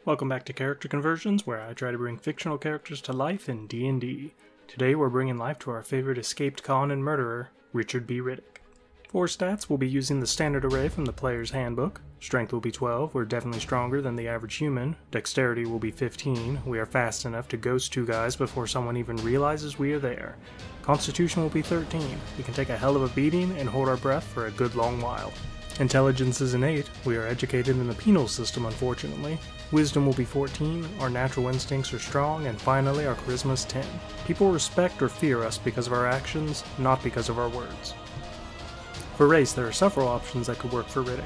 Welcome back to Character Conversions, where I try to bring fictional characters to life in D&D. Today we're bringing life to our favorite escaped con and murderer, Richard B. Riddick. For stats, we'll be using the standard array from the player's handbook. Strength will be 12, we're definitely stronger than the average human. Dexterity will be 15, we are fast enough to ghost two guys before someone even realizes we are there. Constitution will be 13, we can take a hell of a beating and hold our breath for a good long while. Intelligence is an 8, we are educated in the penal system unfortunately. Wisdom will be 14, our natural instincts are strong, and finally our charisma is 10. People respect or fear us because of our actions, not because of our words. For race, there are several options that could work for Riddick.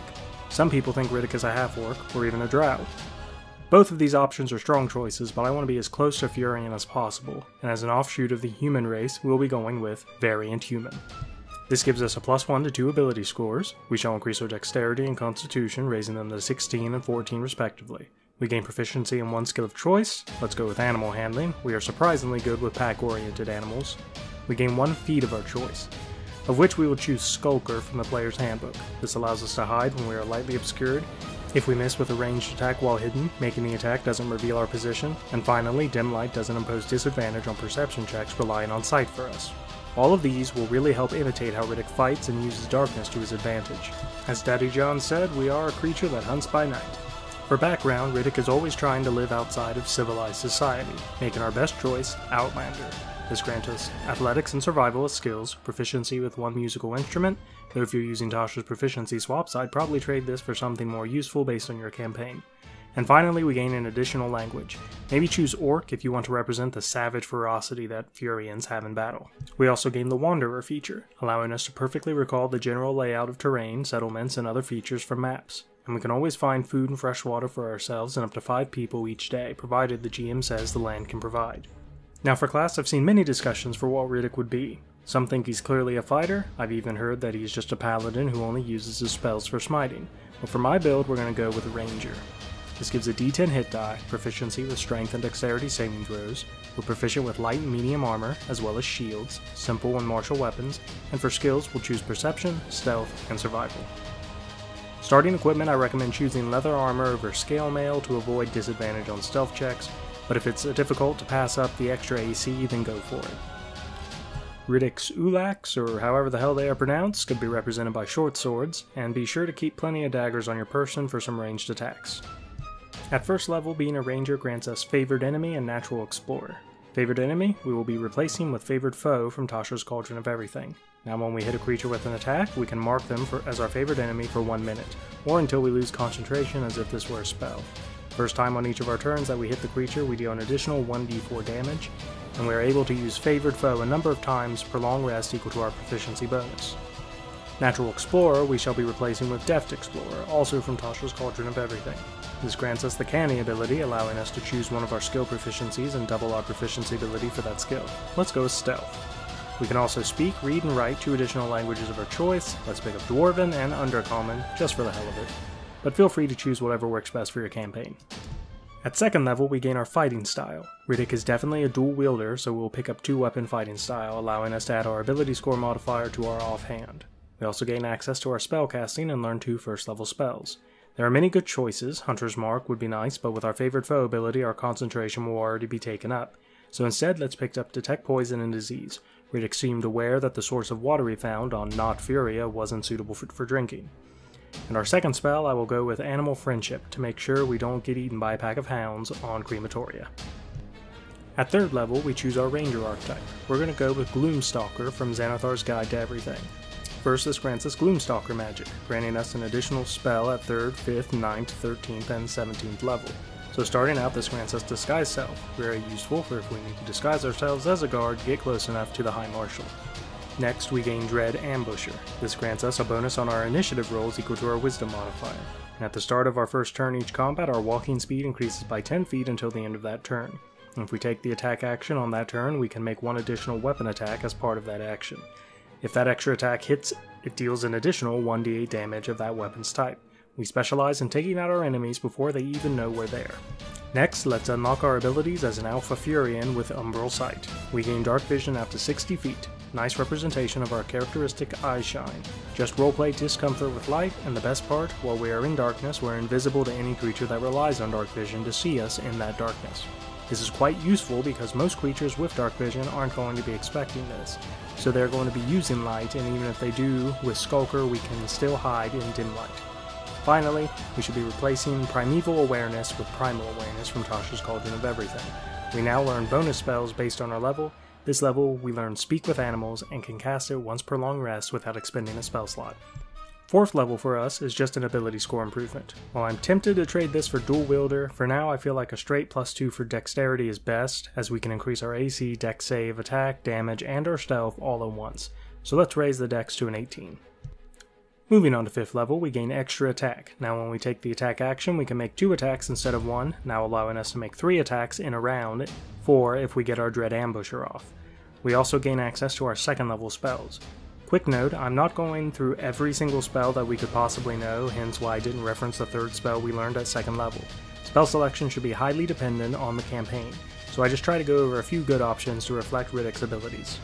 Some people think Riddick is a half-orc, or even a drow. Both of these options are strong choices, but I want to be as close to Furyian as possible, and as an offshoot of the human race, we'll be going with Variant Human. This gives us a +1 to 2 ability scores. We shall increase our dexterity and constitution, raising them to 16 and 14 respectively. We gain proficiency in one skill of choice. Let's go with animal handling. We are surprisingly good with pack-oriented animals. We gain 1 feat of our choice, of which we will choose Skulker from the player's handbook. This allows us to hide when we are lightly obscured, if we miss with a ranged attack while hidden, making the attack doesn't reveal our position, and finally, Dim Light doesn't impose disadvantage on perception checks relying on sight for us. All of these will really help imitate how Riddick fights and uses darkness to his advantage. As Daddy John said, we are a creature that hunts by night. For background, Riddick is always trying to live outside of civilized society, making our best choice Outlander. This grants us athletics and survivalist skills, proficiency with 1 musical instrument, though if you're using Tasha's proficiency swaps, I'd probably trade this for something more useful based on your campaign. And finally, we gain an additional language. Maybe choose Orc if you want to represent the savage ferocity that Furyians have in battle. We also gain the Wanderer feature, allowing us to perfectly recall the general layout of terrain, settlements, and other features from maps. And we can always find food and fresh water for ourselves and up to 5 people each day, provided the GM says the land can provide. Now for class, I've seen many discussions for what Riddick would be. Some think he's clearly a fighter. I've even heard that he's just a paladin who only uses his spells for smiting. But for my build, we're going to go with a ranger. This gives a d10 hit die, proficiency with strength and dexterity saving throws. We're proficient with light and medium armor, as well as shields, simple and martial weapons, and for skills we'll choose perception, stealth, and survival. Starting equipment, I recommend choosing leather armor over scale mail to avoid disadvantage on stealth checks, but if it's difficult to pass up the extra AC, then go for it. Riddick's Ulax, or however the hell they are pronounced, could be represented by short swords, and be sure to keep plenty of daggers on your person for some ranged attacks. At first level, being a ranger grants us Favored Enemy and Natural Explorer. Favored Enemy, we will be replacing with Favored Foe from Tasha's Cauldron of Everything. Now when we hit a creature with an attack, we can mark them as our favored enemy for 1 minute, or until we lose concentration as if this were a spell. First time on each of our turns that we hit the creature, we deal an additional 1d4 damage, and we are able to use Favored Foe a number of times per long rest equal to our proficiency bonus. Natural Explorer we shall be replacing with Deft Explorer, also from Tasha's Cauldron of Everything. This grants us the Canny ability, allowing us to choose one of our skill proficiencies and double our proficiency ability for that skill. Let's go with Stealth. We can also speak, read, and write 2 additional languages of our choice. Let's pick up Dwarven and Undercommon, just for the hell of it. But feel free to choose whatever works best for your campaign. At second level, we gain our fighting style. Riddick is definitely a dual wielder, so we'll pick up 2 weapon fighting style, allowing us to add our ability score modifier to our offhand. We also gain access to our spellcasting and learn 2 first level spells. There are many good choices. Hunter's Mark would be nice, but with our Favored Foe ability, our concentration will already be taken up. So instead, let's pick up Detect Poison and Disease. Riddick seemed aware that the source of water we found on Not Furia wasn't suitable for drinking. And our second spell, I will go with Animal Friendship to make sure we don't get eaten by a pack of hounds on Crematoria. At third level, we choose our Ranger archetype. We're going to go with Gloomstalker from Xanathar's Guide to Everything. First, this grants us Gloomstalker magic, granting us an additional spell at 3rd, 5th, 9th, 13th, and 17th level. So starting out, this grants us Disguise Self, very useful for if we need to disguise ourselves as a guard to get close enough to the High Marshal. Next, we gain Dread Ambusher. This grants us a bonus on our initiative rolls equal to our Wisdom modifier. And at the start of our first turn each combat, our walking speed increases by 10 feet until the end of that turn. And if we take the attack action on that turn, we can make 1 additional weapon attack as part of that action. If that extra attack hits, it deals an additional 1d8 damage of that weapon's type. We specialize in taking out our enemies before they even know we're there. Next, let's unlock our abilities as an Alpha Furyian with Umbral Sight. We gain Dark Vision out to 60 feet. Nice representation of our characteristic eye shine. Just roleplay discomfort with light, and the best part, while we are in darkness, we're invisible to any creature that relies on dark vision to see us in that darkness. This is quite useful because most creatures with dark vision aren't going to be expecting this, so they're going to be using light, and even if they do, with Skulker we can still hide in dim light. Finally, we should be replacing Primeval Awareness with Primal Awareness from Tasha's Cauldron of Everything. We now learn bonus spells based on our level. This level, we learn Speak with Animals and can cast it once per long rest without expending a spell slot. 4th level for us is just an ability score improvement. While I'm tempted to trade this for Dual Wielder, for now I feel like a straight +2 for Dexterity is best, as we can increase our AC, Dex save, attack, damage, and our stealth all at once. So let's raise the Dex to an 18. Moving on to 5th level, we gain extra attack. Now when we take the attack action, we can make 2 attacks instead of 1, now allowing us to make 3 attacks in a round, 4 if we get our Dread Ambusher off. We also gain access to our 2nd level spells. Quick note, I'm not going through every single spell that we could possibly know, hence why I didn't reference the 3rd spell we learned at 2nd level. Spell selection should be highly dependent on the campaign, so I just try to go over a few good options to reflect Riddick's abilities.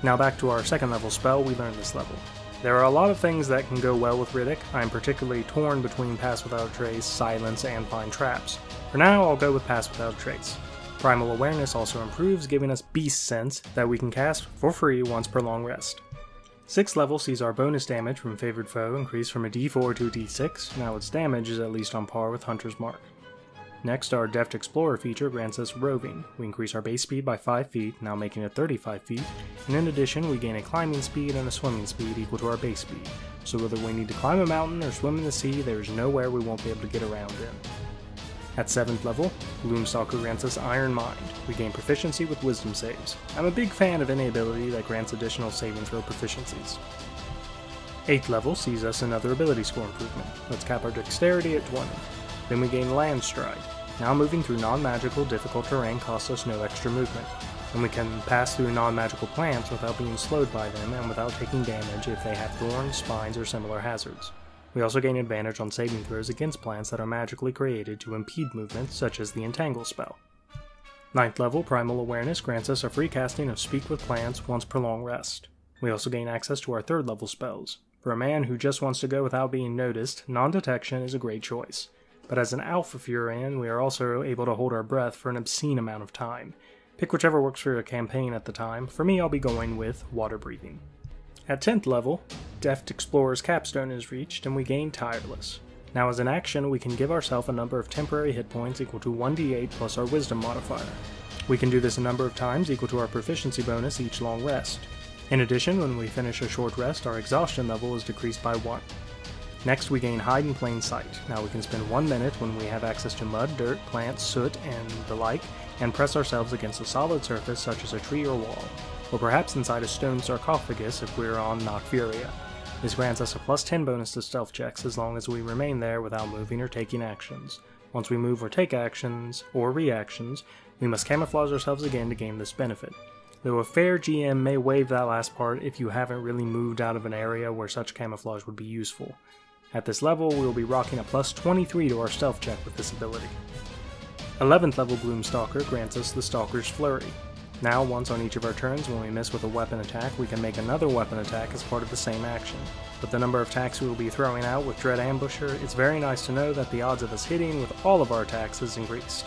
Now back to our 2nd level spell we learned this level. There are a lot of things that can go well with Riddick. I am particularly torn between Pass Without a Trace, Silence, and Find Traps. For now, I'll go with Pass Without a Trace. Primal Awareness also improves, giving us Beast Sense that we can cast for free once per long rest. 6th level sees our bonus damage from Favored Foe increase from a d4 to a d6, now its damage is at least on par with Hunter's Mark. Next, our Deft Explorer feature grants us Roving. We increase our base speed by 5 feet, now making it 35 feet, and in addition we gain a climbing speed and a swimming speed equal to our base speed, so whether we need to climb a mountain or swim in the sea, there is nowhere we won't be able to get around in. At 7th level, Gloomstalker grants us Iron Mind. We gain proficiency with wisdom saves. I'm a big fan of any ability that grants additional saving throw proficiencies. 8th level sees us another ability score improvement. Let's cap our dexterity at 20. Then we gain Land Stride. Now moving through non-magical difficult terrain costs us no extra movement, and we can pass through non-magical plants without being slowed by them and without taking damage if they have thorns, spines, or similar hazards. We also gain advantage on saving throws against plants that are magically created to impede movement, such as the Entangle spell. 9th level Primal Awareness grants us a free casting of Speak with Plants once per long rest. We also gain access to our 3rd level spells. For a man who just wants to go without being noticed, non-detection is a great choice. But as an Alpha Furyian, we are also able to hold our breath for an obscene amount of time. Pick whichever works for your campaign at the time. For me, I'll be going with Water Breathing. At 10th level, Deft Explorer's Capstone is reached and we gain Tireless. Now as an action, we can give ourselves a number of temporary hit points equal to 1d8 plus our Wisdom modifier. We can do this a number of times equal to our proficiency bonus each long rest. In addition, when we finish a short rest, our exhaustion level is decreased by 1. Next, we gain Hide in Plain Sight. Now we can spend 1 minute when we have access to mud, dirt, plants, soot, and the like, and press ourselves against a solid surface such as a tree or wall, or perhaps inside a stone sarcophagus if we're on Nocfuria. This grants us a +10 bonus to stealth checks as long as we remain there without moving or taking actions. Once we move or take actions, or reactions, we must camouflage ourselves again to gain this benefit. Though a fair GM may waive that last part if you haven't really moved out of an area where such camouflage would be useful. At this level, we will be rocking a +23 to our stealth check with this ability. 11th level Gloomstalker grants us the Stalker's Flurry. Now, once on each of our turns, when we miss with a weapon attack, we can make another weapon attack as part of the same action. With the number of attacks we will be throwing out with Dread Ambusher, it's very nice to know that the odds of us hitting with all of our attacks is increased.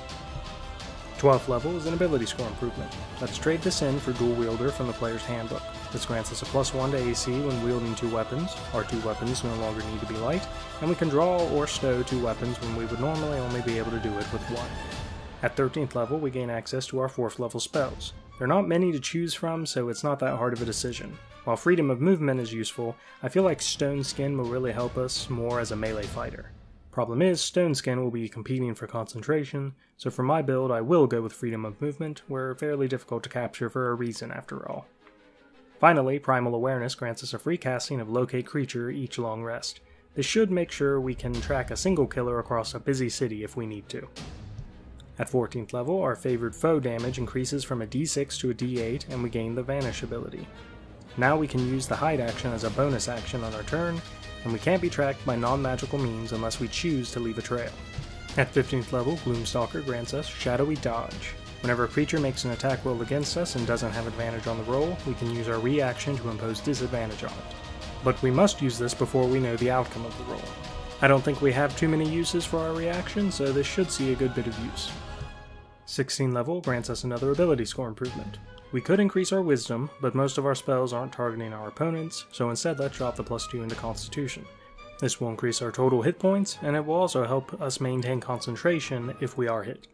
12th level is an ability score improvement. Let's trade this in for Dual Wielder from the player's handbook. This grants us a +1 to AC when wielding 2 weapons. Our 2 weapons no longer need to be light, and we can draw or stow 2 weapons when we would normally only be able to do it with 1. At 13th level, we gain access to our 4th level spells. There are not many to choose from, so it's not that hard of a decision. While Freedom of Movement is useful, I feel like Stone Skin will really help us more as a melee fighter. Problem is, Stone Skin will be competing for concentration, so for my build I will go with Freedom of Movement. We're fairly difficult to capture for a reason after all. Finally, Primal Awareness grants us a free casting of Locate Creature each long rest. This should make sure we can track a single killer across a busy city if we need to. At 14th level, our favored foe damage increases from a d6 to a d8 and we gain the Vanish ability. Now we can use the Hide action as a bonus action on our turn, and we can't be tracked by non-magical means unless we choose to leave a trail. At 15th level, Gloomstalker grants us Shadowy Dodge. Whenever a creature makes an attack roll against us and doesn't have advantage on the roll, we can use our reaction to impose disadvantage on it. But we must use this before we know the outcome of the roll. I don't think we have too many uses for our reaction, so this should see a good bit of use. 16 level grants us another ability score improvement. We could increase our wisdom, but most of our spells aren't targeting our opponents, so instead let's drop the +2 into Constitution. This will increase our total hit points, and it will also help us maintain concentration if we are hit.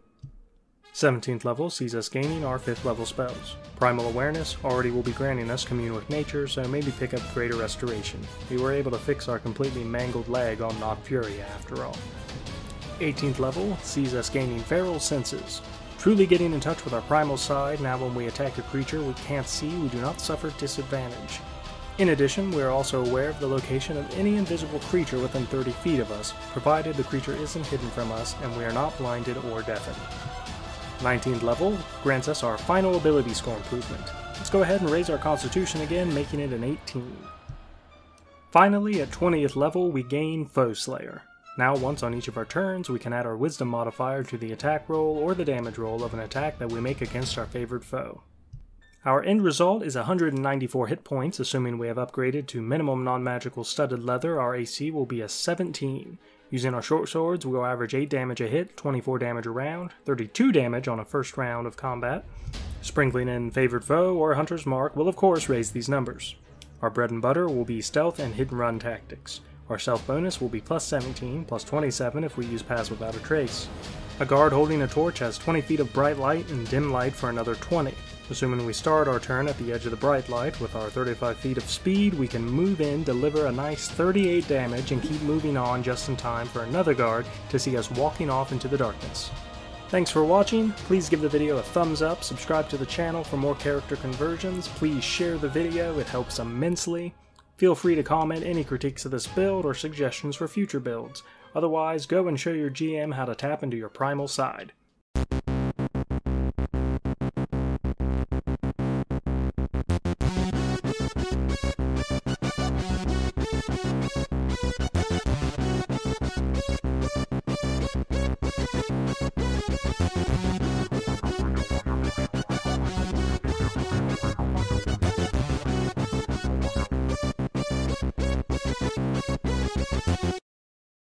17th level sees us gaining our 5th level spells. Primal Awareness already will be granting us Commune with Nature, so maybe pick up Greater Restoration. We were able to fix our completely mangled leg on Knock Fury after all. 18th level sees us gaining Feral Senses. Truly getting in touch with our primal side, now when we attack a creature we can't see, we do not suffer disadvantage. In addition, we are also aware of the location of any invisible creature within 30 feet of us, provided the creature isn't hidden from us and we are not blinded or deafened. 19th level grants us our final ability score improvement. Let's go ahead and raise our Constitution again, making it an 18. Finally, at 20th level we gain Foe Slayer. Now once on each of our turns we can add our Wisdom modifier to the attack roll or the damage roll of an attack that we make against our favored foe. Our end result is 194 hit points, assuming we have upgraded to minimum non-magical studded leather. Our AC will be a 17. Using our short swords, we will average 8 damage a hit, 24 damage a round, 32 damage on a first round of combat. Sprinkling in favored foe or hunter's mark will of course raise these numbers. Our bread and butter will be stealth and hit and run tactics. Our stealth bonus will be +17, +27 if we use pass without a trace. A guard holding a torch has 20 feet of bright light and dim light for another 20. Assuming we start our turn at the edge of the bright light with our 35 feet of speed, we can move in, deliver a nice 38 damage, and keep moving on just in time for another guard to see us walking off into the darkness. Thanks for watching. Please give the video a thumbs up, subscribe to the channel for more character conversions, please share the video, it helps immensely. Feel free to comment any critiques of this build or suggestions for future builds. Otherwise, go and show your GM how to tap into your primal side.